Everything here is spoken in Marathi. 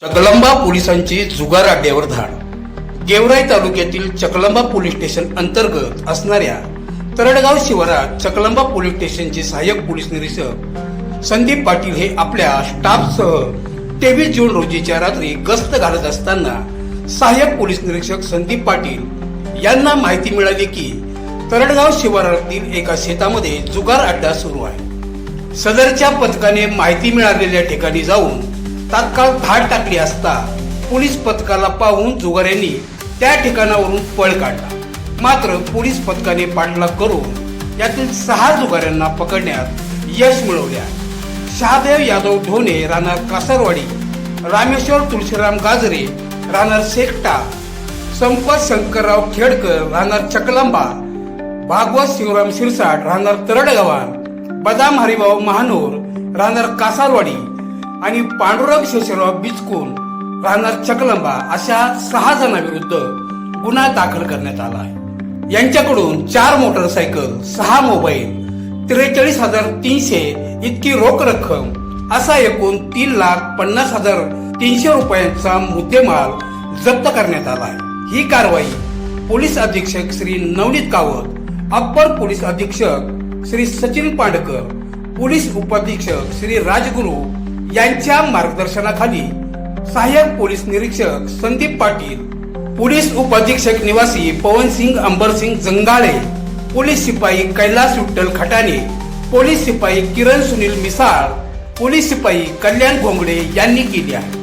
चकलंबा पोलिसांची जुगार अड्ड्यावर धाड. गेवराई तालुक्यातील चकलंबा पोलीस स्टेशन अंतर्गत असणाऱ्या तरडगाव शिवारात चकलंबा पोलीस स्टेशनचे सहाय्यक पोलीस निरीक्षक संदीप पाटील हे आपल्या स्टाफसह 23 जून रोजीच्या रात्री गस्त घालत असताना सहाय्यक पोलीस निरीक्षक संदीप पाटील यांना माहिती मिळाली की तरडगाव शिवारातील एका शेतामध्ये जुगार अड्डा सुरू आहे. सदरच्या पथकाने माहिती मिळालेल्या ठिकाणी जाऊन तात्काळ धाड टाकली असता पोलीस पथकाला पाहून जुगाऱ्यांनी त्या ठिकाणावरून पळ काढला. मात्र पोलीस पथकाने पाठलाग करून यातील 6 जुगाऱ्यांना पकडण्यात यश मिळवले. शहादेव यादव ढोणे राहणार कासारवाडी, रामेश्वर तुळशीराम गाजरे राहणार शेकटा, संपत शंकरराव खेडकर राहणार चकलंबा, भागवत शिवराम शिरसाट राहणार तरडगावान, बदाम हरिभाऊ महानोर राहणार कासारवाडी आणि पांडुरंग शेषराव बिचकून राहणार चकलंबा अशा 6 जणांविरुद्ध गुन्हा दाखल करण्यात आला आहे. यांच्याकडून 4 मोटरसायकल, 6 मोबाईल, 43,300 इतकी रोख रक्कम असा एकूण 3,50,300 रुपयांचा मुद्देमाल जप्त करण्यात आला आहे. ही कारवाई पोलीस अधीक्षक श्री नवनीत कावत, अप्पर पोलीस अधीक्षक श्री सचिन पांडकर, पोलीस उपाधीक्षक श्री राजगुरू यांच्या मार्गदर्शनाखाली सहाय्यक पोलीस निरीक्षक संदीप पाटील, पोलीस उपाधीक्षक निवासी पवनसिंग अंबरसिंग जंगाळे, पोलीस शिपाई कैलास विठ्ठल खटाणे, पोलीस शिपाई किरण सुनील मिसाळ, पोलीस शिपाई कल्याण घोंगडे यांनी केली आहे.